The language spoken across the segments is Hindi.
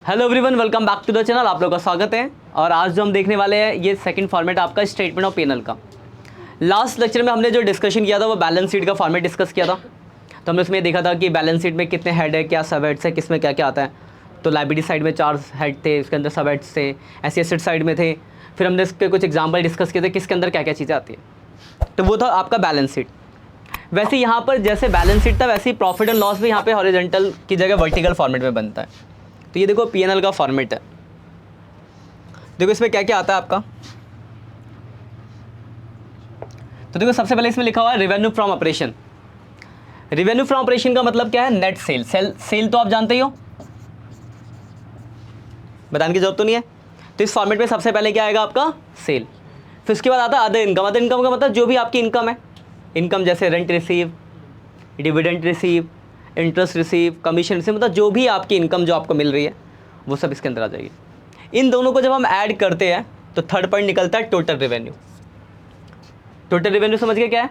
Hello everyone, welcome back to the channel. आप लोगों का स्वागत है। और आज जो हम देखने वाले हैं ये सेकंड फॉर्मेट आपका स्टेटमेंट ऑफ P&L का। लास्ट लेक्चर में हमने जो डिस्कशन किया था वो बैलेंस शीट का फॉर्मेट डिस्कस किया था। तो हमने उसमें देखा था कि बैलेंस शीट में कितने हेड है, क्या सब हेड्स है, किस में क्या क्या आता है। तो लायबिलिटी साइड में 4 हेड थे, उसके अंदर सब हेड्स थे, ऐसे एसेट साइड में थे। फिर हमने इसके कुछ एग्जाम्पल डिस्कस किए थे किसके अंदर क्या क्या चीज़ें आती है। तो वो था आपका बैलेंस शीट। वैसे यहाँ पर जैसे बैलेंस शीट था वैसे ही प्रॉफिट एंड लॉस भी यहाँ पे हॉरिजॉन्टल की जगह वर्टिकल फॉर्मेट में बनता है। तो ये देखो P&L का फॉर्मेट है। देखो इसमें क्या क्या आता है आपका। तो देखो सबसे पहले इसमें लिखा हुआ है revenue from operation. Revenue from operation का मतलब क्या है? Net cell. सेल तो आप जानते ही हो, बताने की जरूरत तो नहीं है। तो इस फॉर्मेट में सबसे पहले क्या आएगा आपका? सेल। फिर उसके बाद आता है अदर इनकम। अदर इनकम का मतलब जो भी आपकी इनकम है, इनकम जैसे rent receive, dividend receive, interest receive, commission receive, मतलब जो भी आपकी इनकम जो आपको मिल रही है वो सब इसके अंदर आ जाएगी। इन दोनों को जब हम ऐड करते हैं तो थर्ड पॉइंट निकलता है टोटल रेवेन्यू। टोटल रेवेन्यू समझ गए क्या है?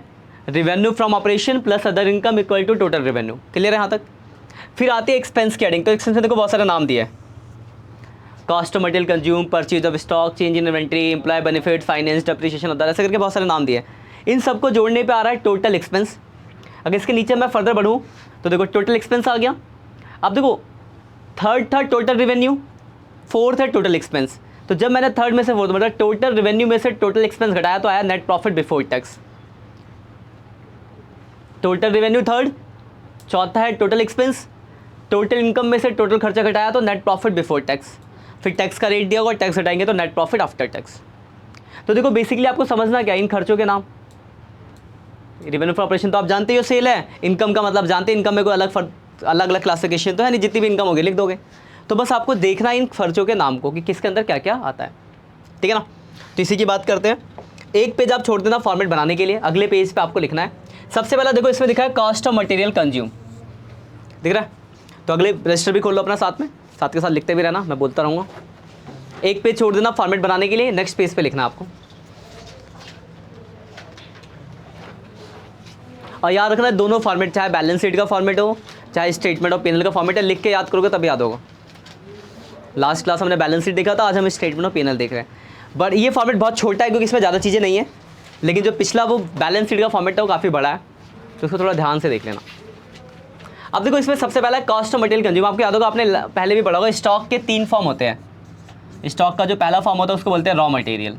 Revenue from operation plus other income equal to total revenue. Clear है यहाँ तक? फिर आती है एक्सपेंस की एडिंग। तो एक्सपेंस में देखो बहुत सारे नाम दिए हैं। Cost of material consume, purchase of stock, change in inventory, employ benefit, finance, depreciation, other, ऐसे करके बहुत सारे नाम दिए। इन सबको जोड़ने पे आ रहा है टोटल एक्सपेंस। अगर इसके नीचे मैं फर्दर बढ़ूँ तो देखो टोटल एक्सपेंस आ गया। अब देखो थर्ड था टोटल रेवेन्यू, फोर्थ है टोटल एक्सपेंस। तो जब मैंने थर्ड में से फोर्थ मतलब टोटल रेवेन्यू में से टोटल एक्सपेंस घटाया तो आया net profit before tax. Total revenue third, चौथा है टोटल एक्सपेंस, टोटल इनकम में से टोटल खर्चा घटाया तो नेट प्रॉफिट बिफोर टैक्स। फिर टैक्स का रेट दिया होगा, टैक्स घटाएंगे तो नेट प्रॉफिट आफ्टर टैक्स। तो देखो बेसिकली आपको समझना क्या है इन खर्चों के नाम। रेवेन्यू फॉर ऑपरेशन तो आप जानते ही हो, सेल है। इनकम का मतलब जानते हैं, इनकम में कोई अलग अलग क्लासिफिकेशन तो है नहीं, जितनी भी इनकम होगी लिख दोगे। तो बस आपको देखना है इन खर्चों के नाम को कि किसके अंदर क्या क्या आता है, ठीक है ना। तो इसी की बात करते हैं। एक पेज आप छोड़ देना फॉर्मेट बनाने के लिए, अगले पेज पे आपको लिखना है। सबसे पहला देखो इसमें लिखा है कॉस्ट ऑफ मटेरियल कंज्यूम, दिख रहा है? तो अगले रजिस्टर भी खोल लो अपना साथ में, साथ के साथ लिखते भी रहना, मैं बोलता रहूँगा। एक पेज छोड़ देना फॉर्मेट बनाने के लिए, नेक्स्ट पेज पे लिखना आपको। और याद रखना दोनों फॉर्मेट, चाहे बैलेंस शीट का फॉर्मेट हो चाहे स्टेटमेंट ऑफ P&L का फॉर्मेट है, लिख के याद करोगे तब याद होगा। लास्ट क्लास हमने बैलेंस शीट देखा था, आज हम स्टेटमेंट ऑफ P&L देख रहे हैं। बट ये फॉर्मेट बहुत छोटा है क्योंकि इसमें ज़्यादा चीज़ें नहीं है। लेकिन जो पिछला वो बैलेंस शीट का फॉर्मेट था वो काफ़ी बड़ा है, तो उसको थोड़ा ध्यान से देख लेना। अब देखो इसमें सबसे पहला कॉस्ट ऑफ मटेरियल कंज्यूम। आपको याद होगा, आपने पहले भी पढ़ा होगा, स्टॉक के 3 फॉर्म होते हैं। स्टॉक का जो पहला फॉर्म होता है उसको बोलते हैं रॉ मटेरियल।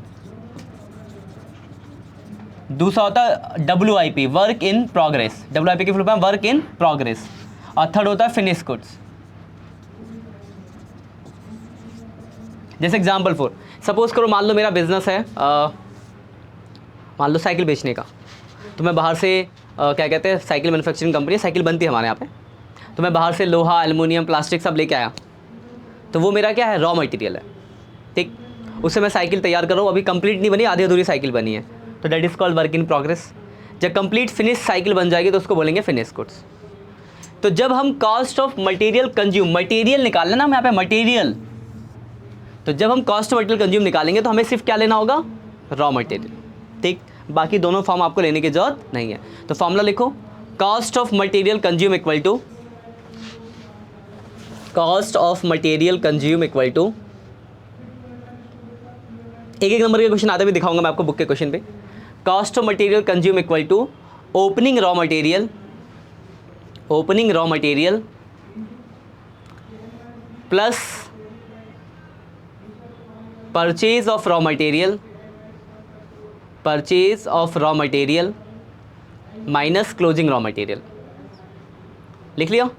दूसरा होता है WIP, work in progress. WIP की full form work in progress. और थर्ड होता है फिनिश गुड्स। जैसे एग्जाम्पल फॉर सपोज करो, मान लो मेरा बिजनेस है, मान लो साइकिल बेचने का। तो मैं बाहर से क्या कहते हैं, साइकिल मैन्युफैक्चरिंग कंपनी है, साइकिल बनती है हमारे यहाँ पे। तो मैं बाहर से लोहा, एल्युमिनियम, प्लास्टिक सब लेके आया, तो वो मेरा क्या है? रॉ मटेरियल है, ठीक। उससे मैं साइकिल तैयार कर रहा हूँ, अभी कंप्लीट नहीं बनी, आधी अधूरी साइकिल बनी है, तो that is called work in progress. जब कंप्लीट फिनिश साइकिल बन जाएगी तो उसको बोलेंगे फिनिश गुड्स। तो जब हम cost of material consume, material निकाल लेना हम यहाँ पे मटेरियल, तो जब हम कॉस्ट ऑफ मटेरियल कंज्यूम निकालेंगे तो हमें सिर्फ क्या लेना होगा? रॉ मटेरियल, ठीक। बाकी दोनों फॉर्म आपको लेने की जरूरत नहीं है। तो फॉर्मूला लिखो, cost of material consume equal to, cost of material consume equal to, एक एक नंबर के क्वेश्चन आते भी दिखाऊंगा मैं आपको बुक के क्वेश्चन पे। Cost of material consume equal to opening raw material, opening raw material plus purchase of raw material, purchase of raw material minus closing raw material. लिख लिया?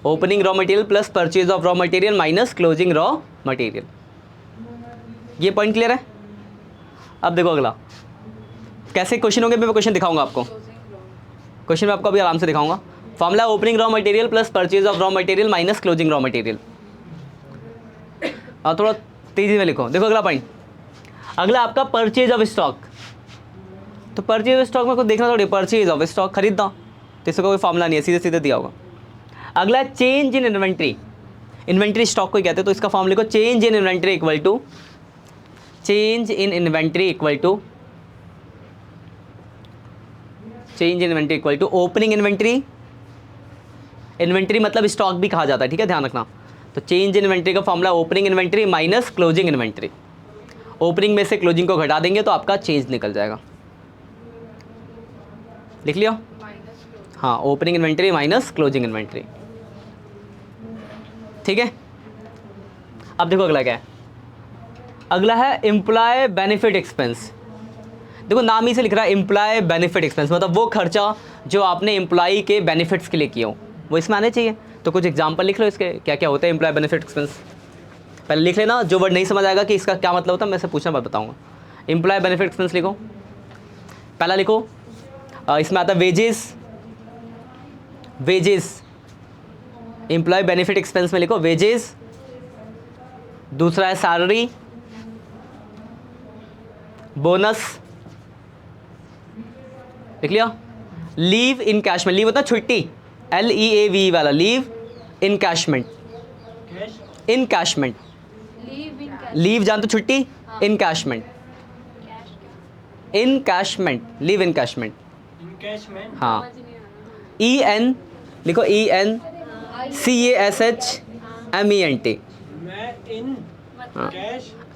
Opening raw material plus purchase of raw material minus closing raw material. ये पॉइंट क्लियर है? अब देखो अगला कैसे क्वेश्चन होंगे, मैं क्वेश्चन दिखाऊंगा आपको। क्वेश्चन में आपको अभी आराम से दिखाऊंगा। Formula opening raw material plus purchase of raw material minus closing raw material. और थोड़ा तेजी में लिखो। देखो अगला पॉइंट, अगला आपका परचेज ऑफ स्टॉक। तो परचेज ऑफ स्टॉक में कुछ देखना थोड़ी, परचेज ऑफ स्टॉक खरीदना, तो इसका कोई फॉर्मूला नहीं है, सीधे सीधे दिया होगा। अगला change in inventory, inventory stock को कहते हैं, तो इसका फॉर्म लिखो, change in inventory equal to, change in inventory equal to, change in inventory equal to opening inventory. Inventory मतलब स्टॉक भी कहा जाता है, ठीक है, ध्यान रखना। तो चेंज इन इन्वेंट्री का formula opening inventory minus closing inventory. Opening में से क्लोजिंग को घटा देंगे तो आपका चेंज निकल जाएगा। लिख लिया? हाँ, opening inventory minus closing inventory. ठीक है, अब देखो अगला क्या है। अगला है एम्प्लॉय बेनिफिट एक्सपेंस। देखो नाम ही से लिख रहा है एम्प्लॉय बेनिफिट एक्सपेंस, मतलब वो खर्चा जो आपने एम्प्लॉई के बेनिफिट्स के लिए किया हो वो इसमें आने चाहिए। तो कुछ एग्जांपल लिख लो इसके, क्या क्या होता है एम्प्लॉय बेनिफिट एक्सपेंस। पहले लिख लेना, जो वर्ड नहीं समझ आएगा कि इसका क्या मतलब होता है मैं से पूछना बात बताऊंगा। एम्प्लॉय बेनिफिट एक्सपेंस लिखो, पहला लिखो इसमें आता है wages. Wages employ benefit expense में लिखो वेजेस। दूसरा है सैलरी, बोनस, लिख लिया। लीव इनकैशमेंट, लीव होता है छुट्टी, LEAV वाला, लीव इनकैशमेंट। इनकैशमेंट, लीव जान तो छुट्टी, इनकैशमेंट, इनकैशमेंट, लीव इनकैशमेंट। हाँ, EN लिखो, ENCASHMENT।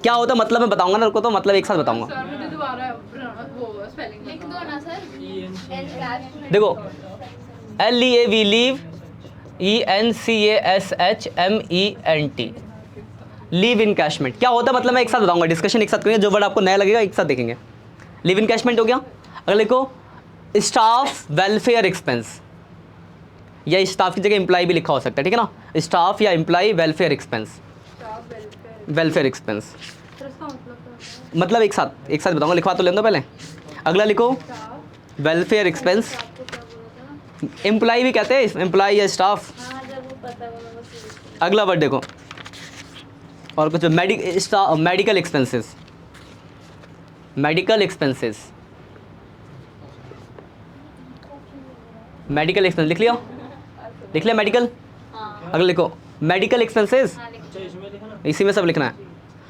क्या होता है मतलब मैं बताऊंगा ना, रुको तो मतलब एक साथ बताऊंगा। देखो LEAV leave, ENCASHMENT, leave encashment क्या होता है मतलब मैं एक साथ बताऊंगा, डिस्कशन एक साथ करेंगे, जो वर्ड आपको नया लगेगा एक साथ देखेंगे। लीव इनकैशमेंट हो गया। अगर लिखो स्टाफ वेलफेयर एक्सपेंस, या स्टाफ की जगह एम्प्लॉय भी लिखा हो सकता है, ठीक है ना, स्टाफ या employ welfare expense. Welfare expense मतलब एक साथ बताऊंगा, लिखवा तो लेना पहले। अगला लिखो वेलफेयर एक्सपेंस, एम्प्लॉय भी कहते हैं, एम्प्लॉय या स्टाफ। अगला वर्ड देखो और कुछ medical expenses, medical expenses, medical expense लिख लिया, लिख लिया मेडिकल। अगला लिखो मेडिकल एक्सपेंसेस, इसी में सब लिखना है।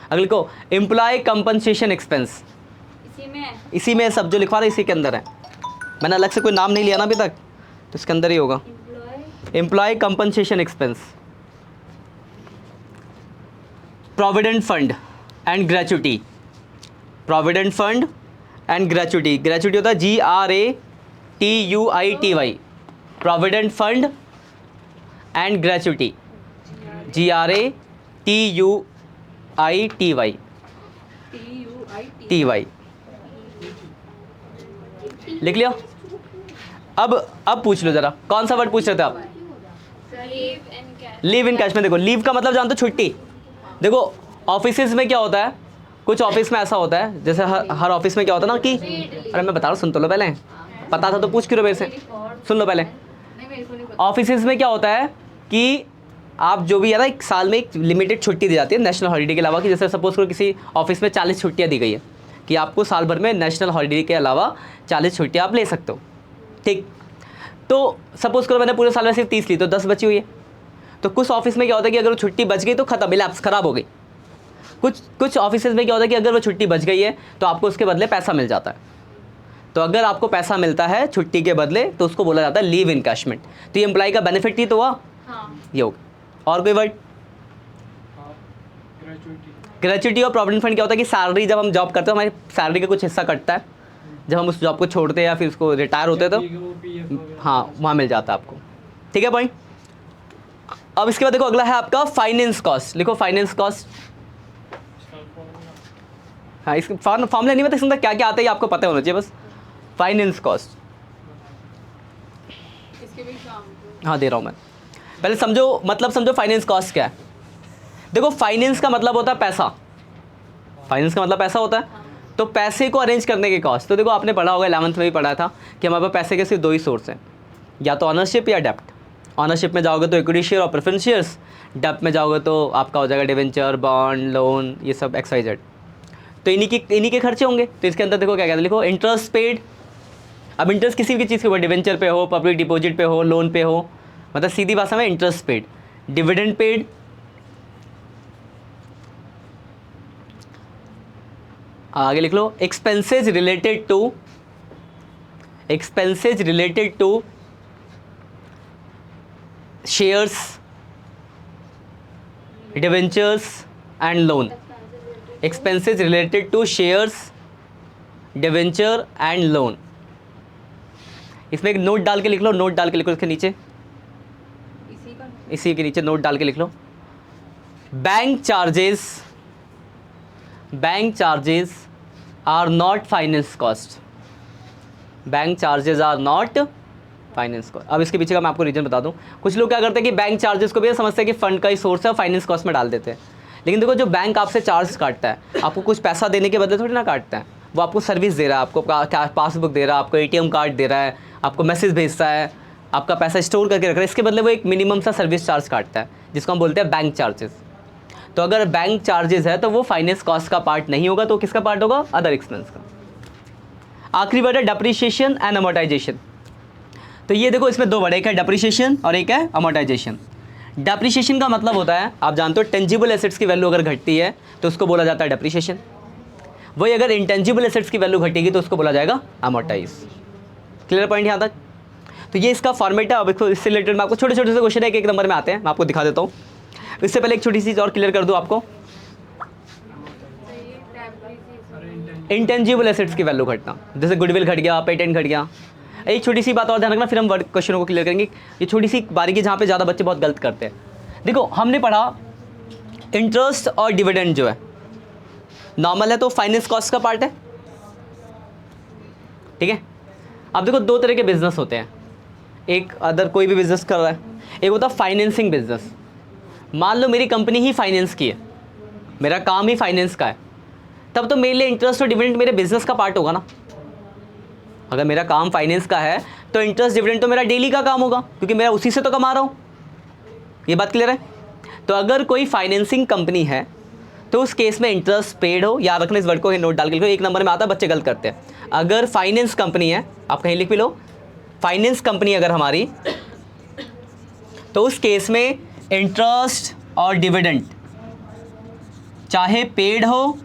अगला लिखो एम्प्लॉय कंपनसेशन एक्सपेंस, इसी में सब जो लिखवा रहे इसी के अंदर है, मैंने अलग से कोई नाम नहीं लिया ना अभी तक, तो इसके अंदर ही होगा employee compensation expense. Provident fund and gratuity, provident fund and gratuity, gratuity होता है GRATUITY, provident fund and gratuity, GRATUITY। लिख लिया? अब पूछ लो जरा, कौन सा वर्ड पूछ रहे थे आप? Leave encashment. देखो लीव का मतलब जानते हो छुट्टी। देखो ऑफिसेज में क्या होता है, कुछ ऑफिस में ऐसा होता है, जैसे हर ऑफिस में क्या होता है ना कि, अरे मैं बता रहा हूँ सुन तो लो पहले, पता था तो पूछ क्यों रहे मेरे से, सुन लो पहले। ऑफिसेज में क्या होता है कि आप जो भी है ना, एक साल में एक लिमिटेड छुट्टी दी जाती है नेशनल हॉलीडे के अलावा, कि जैसे सपोज करो किसी ऑफिस में 40 छुट्टियाँ दी गई है कि आपको साल भर में नेशनल हॉलीडे के अलावा 40 छुट्टियाँ आप ले सकते हो, ठीक। तो सपोज करो मैंने पूरे साल में सिर्फ 30 ली, तो 10 बची हुई है। तो कुछ ऑफिस में क्या होता है कि अगर वो छुट्टी बच गई तो खत्म, लैप्स खराब हो गई। कुछ ऑफिस में क्या होता है कि अगर वो छुट्टी बच गई है तो आपको उसके बदले पैसा मिल जाता है। तो अगर आपको पैसा मिलता है छुट्टी के बदले तो उसको बोला जाता है लीव इनकैशमेंट। तो ये एम्प्लॉय का बेनिफिट ही तो हुआ। ये हो गया। और कोई वर्ड? ग्रेचुटी और प्रोविडेंट फंड क्या होता है कि सैलरी, जब हम जॉब करते हैं हमारी सैलरी का कुछ हिस्सा कटता है, जब हम उस जॉब को छोड़ते हैं या फिर उसको रिटायर होते हैं तो हाँ वहाँ मिल जाता है आपको, ठीक है पॉइंट। अब इसके बाद देखो अगला है आपका फाइनेंस कॉस्ट। लिखो फाइनेंस कॉस्ट। हाँ, इसके फॉर्मूला नहीं पता इसमें क्या क्या आता है, आपको पता होना चाहिए बस। फाइनेंस कॉस्ट हाँ दे रहा हूँ मैं, पहले समझो, मतलब समझो फाइनेंस कॉस्ट क्या है। देखो फाइनेंस का मतलब होता है पैसा, फाइनेंस का मतलब पैसा होता है। तो पैसे को अरेंज करने की कॉस्ट, तो देखो आपने पढ़ा होगा 11th में भी पढ़ा था कि हमारे पास पैसे के सिर्फ दो ही सोर्स हैं, या तो ऑनरशिप या डेप्ट। ऑनरशिप में जाओगे तो इक्विटी शेयर और प्रेफरेंस शेयर्स, डेप्ट में जाओगे तो आपका हो जाएगा डिवेंचर, बॉन्ड, लोन, ये सब XYZ। तो इन्हीं के खर्चे होंगे। तो इसके अंदर देखो क्या कहते हैं, लिखो इंटरेस्ट पेड। अब इंटरेस्ट किसी भी चीज़ के ऊपर, डिवेंचर पे हो, पब्लिक डिपॉजिट पे हो, लोन पे हो, मतलब सीधी भाषा में इंटरेस्ट पेड। डिविडेंड पेड, आगे लिख लो expenses related to shares, debentures and loan, expenses related to shares, debenture and loan. इसमें एक नोट डाल के लिख लो, नोट डाल के लिखो इसके नीचे, इसी के नीचे नोट डाल के लिख लो, bank charges are not finance cost, bank charges are not finance cost. अब इसके पीछे का मैं आपको रीजन बता दूं। कुछ लोग क्या करते हैं कि बैंक चार्जेस को भी समझते हैं कि फंड का ही सोर्स है, फाइनेंस कॉस्ट में डाल देते हैं। लेकिन देखो, जो बैंक आपसे चार्ज काटता है, आपको कुछ पैसा देने के बदले थोड़ी ना काटता है, वो आपको सर्विस दे रहा है, आपको पासबुक दे रहा है, आपको ATM कार्ड दे रहा है, आपको मैसेज भेजता है, आपका पैसा स्टोर करके रख रहा है, इसके बदले वो एक मिनिमम सा सर्विस चार्ज काटता है, जिसको हम बोलते हैं बैंक चार्जेस। तो अगर बैंक चार्जेस है तो वो फाइनेंस कॉस्ट का पार्ट नहीं होगा, तो किसका पार्ट होगा? अदर एक्सपेंस का। आखिरी वर्ड है डेप्रिसिएशन एंड अमोर्टाइजेशन। तो ये देखो, इसमें दो वर्ड, एक है डेप्रिसिएशन और एक है अमोर्टाइजेशन। डेप्रिसिएशन का मतलब होता है, आप जानते हो टेंजिबल एसेट्स की वैल्यू अगर घटती है तो उसको बोला जाता है डेप्रिसिएशन। वही अगर इंटेंजिबल एसेट्स की वैल्यू घटेगी तो उसको बोला जाएगा अमोर्टाइज। क्लियर पॉइंट यहाँ तक? तो ये इसका फॉर्मेट है। अब इससे रिलेटेड मैं आपको छोटे छोटे से क्वेश्चन है, एक नंबर में आते हैं, मैं आपको दिखा देता हूँ। इससे पहले एक छोटी सी चीज़ और क्लियर कर दूँ आपको, इंटेंजिबल एसेट्स की वैल्यू घटना, जैसे गुडविल घट गया, पेटेंट घट गया। एक छोटी सी बात और ध्यान रखना, फिर हम क्वेश्चनों को क्लियर करेंगे। ये छोटी सी बारीकी जहाँ पे ज़्यादा बच्चे बहुत गलत करते हैं। देखो, हमने पढ़ा इंटरेस्ट और डिविडेंड जो है नॉर्मल है, तो फाइनेंस कॉस्ट का पार्ट है, ठीक है। अब देखो, दो तरह के बिजनेस होते हैं, एक अदर कोई भी बिजनेस कर रहा है, एक होता है फाइनेंसिंग बिजनेस। मान लो मेरी कंपनी ही फाइनेंस की है, मेरा काम ही फाइनेंस का है, तब तो मेरे लिए इंटरेस्ट और डिविडेंड मेरे बिजनेस का पार्ट होगा ना। अगर मेरा काम फाइनेंस का है तो इंटरेस्ट डिविडेंड तो मेरा डेली का काम होगा, क्योंकि मेरा उसी से तो कमा रहा हूँ। ये बात क्लियर है? तो अगर कोई फाइनेंसिंग कंपनी है तो उस केस में इंटरेस्ट पेड हो, याद रखना इस वर्ड को, नोट डाल के लिखो, एक नंबर में आता है, बच्चे गलत करते हैं। अगर फाइनेंस कंपनी है, आप कहीं लिख भी लो, फाइनेंस कंपनी अगर हमारी, तो उस केस में इंटरेस्ट और डिविडेंड चाहे पेड हो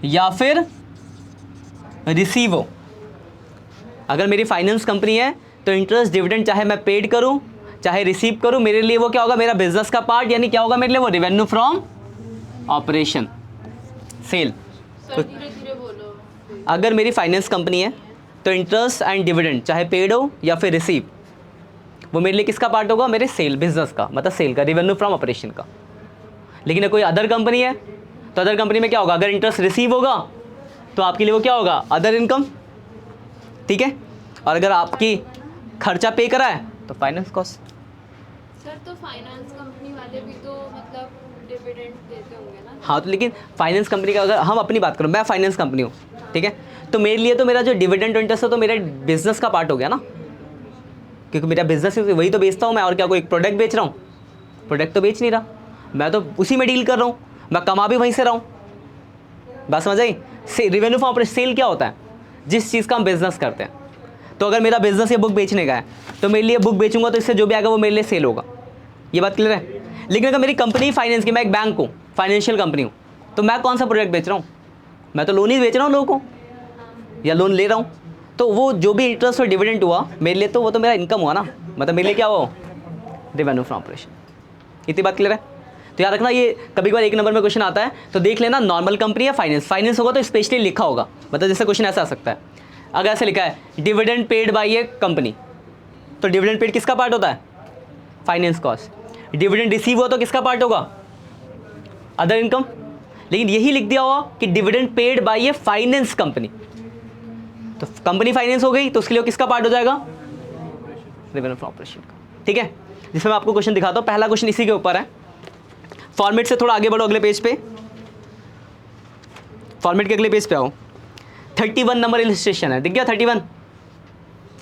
या फिर रिसीव हो। अगर मेरी फाइनेंस कंपनी है तो इंटरेस्ट डिविडेंड चाहे मैं पेड करूं चाहे रिसीव करूं, मेरे लिए वो क्या होगा? मेरा बिजनेस का पार्ट, यानी क्या होगा मेरे लिए? वो रेवेन्यू फ्रॉम ऑपरेशन, सेल। तो अगर मेरी फाइनेंस कंपनी है तो इंटरेस्ट एंड डिविडेंड चाहे पेड हो या फिर रिसीव, वो मेरे लिए किसका पार्ट होगा? मेरे सेल, बिजनेस का, मतलब सेल का, रेवेन्यू फ्रॉम ऑपरेशन का। लेकिन कोई अदर कंपनी है तो अदर कंपनी में क्या होगा? अगर इंटरेस्ट रिसीव होगा तो आपके लिए वो क्या होगा? अदर इनकम, ठीक है। और अगर आपकी खर्चा पे करा है तो फाइनेंस कॉस्ट। सर, तो फाइनेंस कंपनी वाले भी तो मतलब डिविडेंड देते होंगे ना? हाँ, तो लेकिन फाइनेंस कंपनी का, अगर हम अपनी बात करूँ, मैं फाइनेंस कंपनी हूँ, ठीक है, तो मेरे लिए तो मेरा जो डिविडेंड इंटरेस्ट है तो मेरा बिजनेस का पार्ट हो गया ना, क्योंकि मेरा बिजनेस वही तो बेचता हूँ मैं। और क्या कोई प्रोडक्ट बेच रहा हूँ? प्रोडक्ट तो बेच नहीं रहा, मैं तो उसी में डील कर रहा हूँ, मैं कमा भी वहीं से रहा हूँ। बात समझ आई? रेवेन्यू फ्रॉम ऑपरेशन, सेल क्या होता है? जिस चीज़ का हम बिजनेस करते हैं। तो अगर मेरा बिजनेस ये बुक बेचने का है तो मेरे लिए बुक बेचूंगा तो इससे जो भी आएगा वो मेरे लिए सेल होगा। ये बात क्लियर है? लेकिन अगर मेरी कंपनी फाइनेंस की, मैं एक बैंक हूँ, फाइनेंशियल कंपनी हूँ, तो मैं कौन सा प्रोडक्ट बेच रहा हूँ? मैं तो लोन ही बेच रहा हूँ लोगों को, या लोन ले रहा हूँ। तो वो जो भी इंटरेस्ट और डिविडेंड हुआ मेरे लिए, तो वो तो मेरा इनकम हुआ ना, मतलब मेरे लिए क्या हुआ? Revenue from operation. इतनी बात क्लियर है? तो याद रखना, ये कभी कभार एक नंबर में क्वेश्चन आता है तो देख लेना, नॉर्मल कंपनी या फाइनेंस। फाइनेंस होगा तो स्पेशली लिखा होगा, मतलब जैसे क्वेश्चन ऐसा आ सकता है, अगर ऐसे लिखा है dividend paid by A company, तो डिविडेंड पेड किसका पार्ट होता है? Finance cost. डिविडेंड रिसीव हुआ तो किसका पार्ट होगा? Other income. लेकिन यही लिख दिया हुआ कि dividend paid by A finance company, तो कंपनी फाइनेंस हो गई, तो उसके लिए किसका पार्ट हो जाएगा? रेवेन्यू फ्रॉम ऑपरेशन का, ठीक है। जिसमें मैं आपको क्वेश्चन दिखाता हूँ, पहला क्वेश्चन इसी के ऊपर है। फॉर्मेट से थोड़ा आगे बढ़ो, अगले पेज पे, फॉर्मेट के अगले पेज पे आओ। 31 नंबर इलस्ट्रेशन है, दिख गया? 31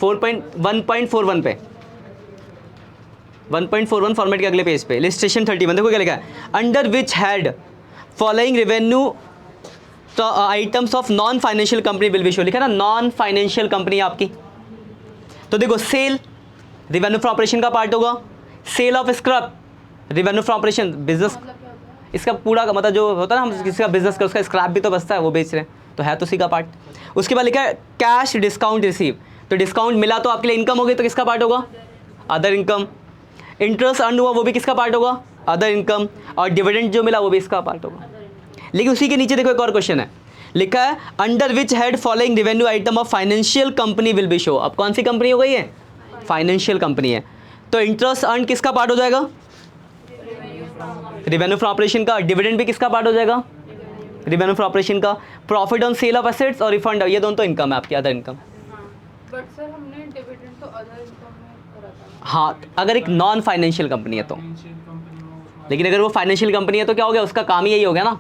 1.41 पे, 1.41 फॉर्मेट के अगले पेज पे इलस्ट्रेशन 31। देखो क्या लिखा है, under which head following revenue items of non financial company will be show. लिखा है ना, नॉन फाइनेंशियल कंपनी आपकी। तो देखो, सेल रेवेन्यू फ्रॉम ऑपरेशन का पार्ट होगा, sale of scrap revenue from operation, business, इसका पूरा का मतलब जो होता है ना, हम किसी का बिजनेस कर उसका स्क्रैप भी तो बचता है, वो बेच रहे हैं, तो है तो उसी का पार्ट। उसके बाद लिखा है कैश डिस्काउंट रिसीव, तो डिस्काउंट मिला तो आपके लिए इनकम हो गई, तो किसका पार्ट होगा? Other income. इंटरेस्ट अर्न हुआ, वो भी किसका पार्ट होगा? अदर इनकम, और डिविडेंड जो मिला वो भी इसका पार्ट होगा। लेकिन उसी के नीचे देखो एक और क्वेश्चन है, लिखा है under which head following revenue item of financial company will be show. अब कौन सी कंपनी हो गई है? फाइनेंशियल कंपनी है, तो इंटरेस्ट अर्न किसका पार्ट हो जाएगा? रेवेन्यू फ्रॉम ऑपरेशन का। डिविडेंड भी किसका पार्ट हो जाएगा? रेवेन्यू फ्रॉम ऑपरेशन का। Profit on sale of assets और रिफंड, ये दोनों तो इनकम है आपकी, अदर इनकम। बट सर हमने डिविडेंड तो अदर इनकम में करा था। हाँ, अगर एक नॉन फाइनेंशियल कंपनी है तो, लेकिन अगर वो फाइनेंशियल कंपनी है तो क्या हो गया, उसका काम ही यही हो गया ना।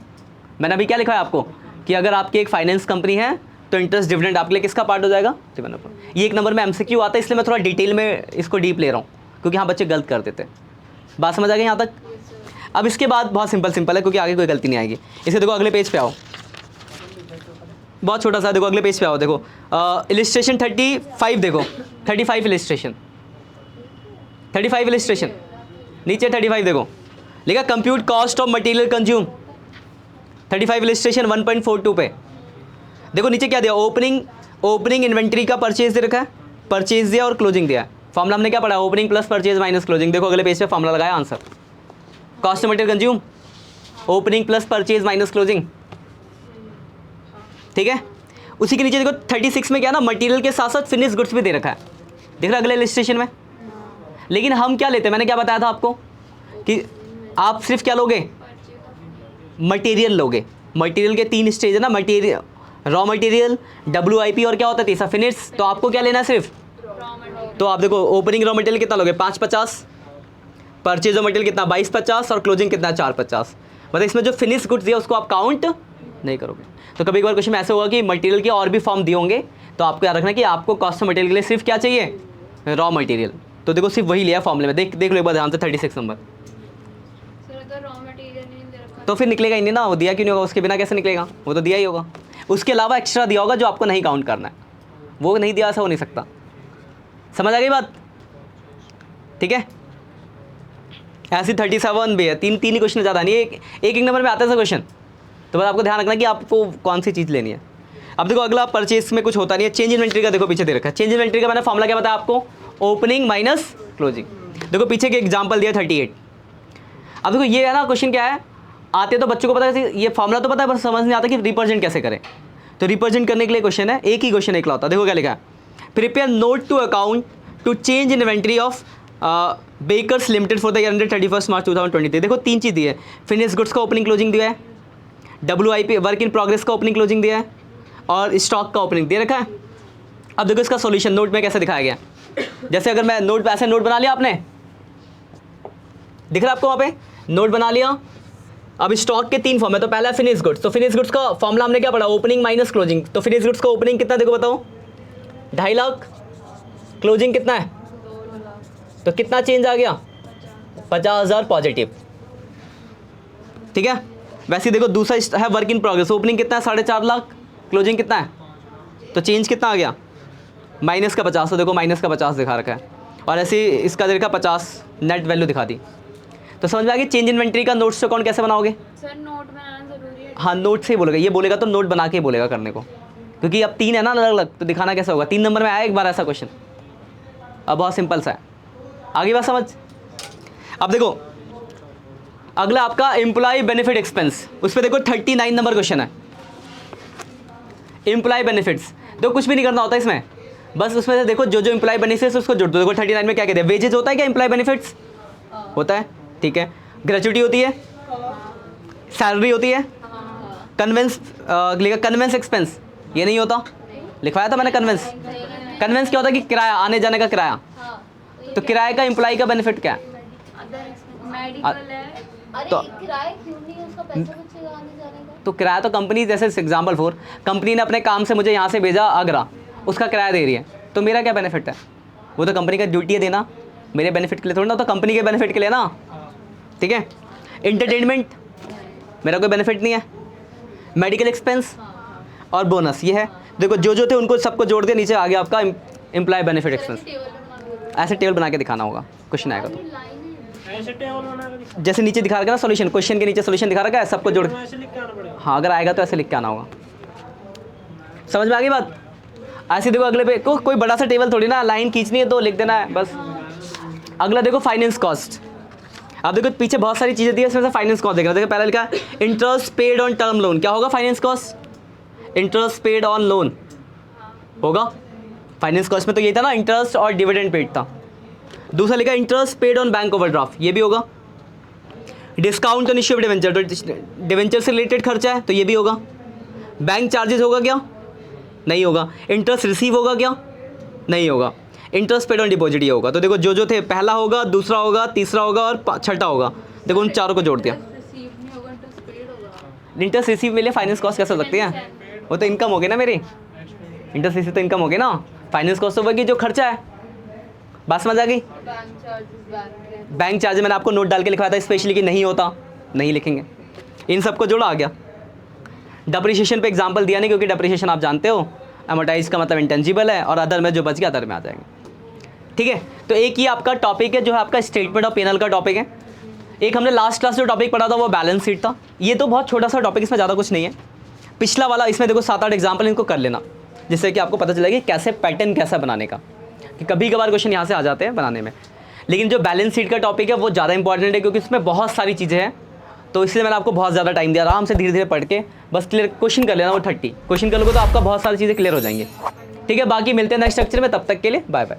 मैंने अभी क्या लिखा है आपको कि अगर आपकी एक फाइनेंस कंपनी है तो इंटरेस्ट डिविडेंड आपके लिए किसका पार्ट हो जाएगा? ये एक नंबर में एमसीक्यू आता है, इसलिए मैं थोड़ा डिटेल में इसको डीप ले रहा हूँ, क्योंकि हाँ बच्चे गलत कर देते हैं। बात समझ आ गई यहाँ तक? अब इसके बाद बहुत सिंपल है, क्योंकि आगे कोई गलती नहीं आएगी। इसे देखो, अगले पेज पे आओ, बहुत छोटा सा, देखो अगले पेज पे आओ, देखो इलिस्ट्रेशन 35, देखो 35 इलिस्ट्रेशन, 35 इलिस्ट्रेशन, नीचे 35 देखो लिखा compute cost of material consume. 35 illustration 1.42 पे देखो नीचे क्या दिया, ओपनिंग इन्वेंट्री का परचेज दे रखा है, परचेज दिया और क्लोजिंग दिया है। फॉर्मूला हमने क्या पढ़ा? Opening plus purchase minus closing. देखो अगले पेज पे फॉर्मूला लगाया, answer cost of material consume, opening plus purchase minus closing, ठीक है। उसी के नीचे देखो 36 में क्या ना, मटेरियल के साथ साथ फिनिश गुड्स भी दे रखा है, देख रहा अगले इलिस्ट्रेशन में। लेकिन हम क्या लेते हैं, मैंने क्या बताया था आपको कि आप सिर्फ क्या लोगे? मटेरियल लोगे। मटेरियल के 3 स्टेज है ना, मटेरियल, रॉ मटेरियल, WIP और क्या होता है तीसरा फिनिश। तो आपको क्या लेना है सिर्फ? तो आप देखो ओपनिंग रॉ मटेरियल कितना लोगे? 550, परचेज रॉ मटेरियल कितना? 2250, और क्लोजिंग कितना? 450। मतलब इसमें जो फिनिश गुड्स दिया उसको आप काउंट नहीं करोगे। तो कभी कभार क्वेश्चन में ऐसा होगा कि मटेरियल के और भी फॉर्म दिए होंगे, तो आपको याद रखना कि आपको कॉस्ट ऑफ मटेरियल के लिए सिर्फ क्या चाहिए? Raw material. तो देखो सिर्फ वही लिया फॉर्मूले में, देख लो एक बार ध्यान से 36 नंबर। तो फिर निकलेगा ही नहीं ना, वो दिया क्यों नहीं होगा? उसके बिना कैसे निकलेगा? वो तो दिया ही होगा। उसके अलावा एक्स्ट्रा दिया होगा जो आपको नहीं काउंट करना है, वो नहीं दिया, ऐसा हो नहीं सकता। समझ आ गई बात? ठीक है, ऐसी 37 भी है, तीन ही क्वेश्चन ज़्यादा नहीं, एक नंबर में आता है क्वेश्चन। तो बस आपको ध्यान रखना कि आपको कौन सी चीज़ लेनी है। अब देखो अगला परचेस में कुछ होता नहीं है, चेंज इन्वेंट्री का देखो पीछे दे रखा है। चेंज इन्वेंट्री का मैंने फॉर्मूला क्या बताया आपको? Opening minus closing. देखो पीछे के एग्जाम्पल दिया 38। अब देखो ये है ना, क्वेश्चन क्या है, आते तो बच्चों को पता है, ये फॉर्मूला तो पता है, पर समझ नहीं आता कि रिप्रेजेंट कैसे करें। तो रिप्रेजेंट करने के लिए क्वेश्चन है, एक ही क्वेश्चन एक होता है। देखो क्या लिखा है, prepare note to account to change inventory of bakers limited for the year ended 31 March 2023। देखो 3 चीज़ दी है, फिनिश गुड्स का ओपनिंग क्लोजिंग दिया है, WIP वर्क इन प्रोग्रेस का ओपनिंग क्लोजिंग दिया है, और स्टॉक का ओपनिंग दे रखा है। अब देखो इसका सॉल्यूशन नोट में कैसे दिखाया गया। जैसे अगर मैं नोट पे ऐसे नोट बना लिया, आपने दिख रहा है आपको वहाँ पे नोट बना लिया। अब स्टॉक के 3 फॉर्म है, तो पहला फिनिश गुड्स, तो फिनिश गुड्स का फॉर्मूला हमने क्या पढ़ा? Opening minus closing. तो फिनिश गुड्स का ओपनिंग कितना देखो बताओ? 2.5 लाख, क्लोजिंग कितना है? तो कितना चेंज आ गया? 50,000 पॉजिटिव, ठीक है। वैसे देखो दूसरा है वर्क इन प्रोग्रेस, ओपनिंग कितना है? 4.5 लाख, क्लोजिंग कितना है? तो चेंज कितना आ गया? माइनस का 50। तो देखो माइनस का 50 दिखा रखा है, और ऐसे इसका देखा 50 नेट वैल्यू दिखा दी। तो समझ में आ गया चेंज इन्वेंट्री का नोट्स अकाउंट कैसे बनाओगे? सर नोट बनाना जरूरी है? हाँ, नोट से ही बोलेगा, ये बोलेगा तो नोट बना के बोलेगा करने को, क्योंकि अब 3 है ना अलग अलग, तो दिखाना कैसे होगा? 3 नंबर में आया एक बार ऐसा क्वेश्चन। अब बहुत सिंपल सा है, आगे बात समझ। अब देखो अगला आपका एम्प्लॉय बेनिफिट एक्सपेंस, उस पर देखो 39 नंबर क्वेश्चन है। एम्प्लॉय बेनिफिट्स, देखो कुछ भी नहीं करना होता इसमें, बस उसमें से देखो जो एम्प्लॉय बेनिफिट्स उसको जोड़ दो। देखो 39 में क्या कहते हैं? वेजेज होता है क्या? एम्प्लॉय बेनिफिट्स होता है, ठीक है। ग्रेचुइटी होती है, सैलरी होती है, कन्वेंस एक्सपेंस, ये नहीं होता, लिखवाया था मैंने कन्वेंस। कन्वेंस क्या होता है कि किराया, आने जाने का किराया। तो किराए का एम्प्लॉय का बेनिफिट क्या है? तो किराया क्यों नहीं है? उसका पैसा बचेगा आने जाने का। तो किराया तो कंपनी, जैसे एग्जाम्पल फॉर कंपनी ने अपने काम से मुझे यहाँ से भेजा आगरा, उसका किराया दे रही है, तो मेरा क्या बेनिफिट है? वो तो कंपनी का ड्यूटी है देना, मेरे बेनिफिट के लिए थोड़ा ना, तो कंपनी के बेनिफिट के लिए ना, ठीक है। एंटरटेनमेंट मेरा कोई बेनिफिट नहीं है। मेडिकल एक्सपेंस और बोनस, ये है। देखो जो थे उनको सबको जोड़ दिया, नीचे आ गया आपका एम्प्लॉय बेनिफिट एक्सपेंस। ऐसे टेबल बना के दिखाना होगा, क्वेश्चन आएगा तो ऐसे टेबल बना कर जैसे नीचे दिखा रखा है ना सॉल्यूशन, क्वेश्चन के नीचे सॉल्यूशन दिखा रखा है, सबको जोड़। ऐसे लिख के आना पड़ेगा। हाँ, अगर आएगा तो ऐसे लिख के आना होगा। समझ में आ गई बात? ऐसे देखो अगले पे कोई बड़ा सा टेबल थोड़ी ना, लाइन खींचनी है तो लिख देना है बस। अगला देखो फाइनेंस कॉस्ट। अब देखो पीछे बहुत सारी चीज़ें दी है, इसमें से फाइनेंस कॉस्ट देखना। देखो पहले लिखा है interest paid on term loan, क्या होगा finance cost? Interest paid on loan होगा फाइनेंस कॉस्ट में, तो ये था ना इंटरेस्ट और डिविडेंड पेड था। दूसरा लिखा है interest paid on bank overdraft, ये भी होगा। Discount on issue of debenture, तो डिवेंचर से रिलेटेड खर्चा है तो ये भी होगा। बैंक चार्जेस होगा क्या? नहीं होगा। इंटरेस्ट रिसीव होगा क्या? नहीं होगा। इंटरेस्ट पेड ऑन डिपॉजिट ये होगा। तो देखो जो जो थे, पहला होगा, दूसरा होगा, तीसरा होगा और छठा होगा। देखो उन चारों को जोड़ दिया। रिसीव नहीं होगा, इंटरेस्ट पेड होगा। इंटरेस्ट रिसीव में लिए फाइनेंस कॉस्ट कैसे हो सकती है? वो तो इनकम होगी ना मेरी, इंटरेस्ट रिसीव तो इनकम होगी ना। फाइनेंस कॉस्ट तो होगी जो खर्चा है। बात समझ आ गई? बैंक चार्जेस, बैंक चार्ज मैंने आपको नोट डाल के लिखवाया था स्पेशली कि नहीं होता, नहीं लिखेंगे। इन सबको जोड़ा आ गया। डेप्रिसिएशन पे एग्जांपल दिया नहीं, क्योंकि डेप्रिसिएशन आप जानते हो अमोर्टाइज का मतलब इंटेंजिबल है, और अदर में जो बच गया अदर में आ जाएंगे। ठीक है, तो एक ही आपका टॉपिक है जो है आपका स्टेटमेंट ऑफ पेनल का टॉपिक है। एक हमने लास्ट क्लास जो टॉपिक पढ़ा था वो बैलेंस शीट था। ये तो बहुत छोटा सा टॉपिक, इसमें ज़्यादा कुछ नहीं है। पिछला वाला इसमें देखो 7-8 एग्जाम्पल इनको कर लेना, जिससे कि आपको पता चलेगा कि कैसे पैटर्न कैसा बनाने का, कि कभी कभार क्वेश्चन यहाँ से आ जाते हैं बनाने में। लेकिन जो बैलेंस शीट का टॉपिक है वो ज़्यादा इंपॉर्टेंट है, क्योंकि इसमें बहुत सारी चीज़ें हैं। तो इसलिए मैंने आपको बहुत ज़्यादा टाइम दिया, आराम से धीरे धीरे पढ़ के बस क्लियर क्वेश्चन कर लेना। वो 30 क्वेश्चन कर लोगे तो आपका बहुत सारी चीज़ें क्लियर हो जाएंगी। ठीक है, बाकी मिलते हैं नेक्स्ट लेक्चर में, तब तक के लिए बाय बाय।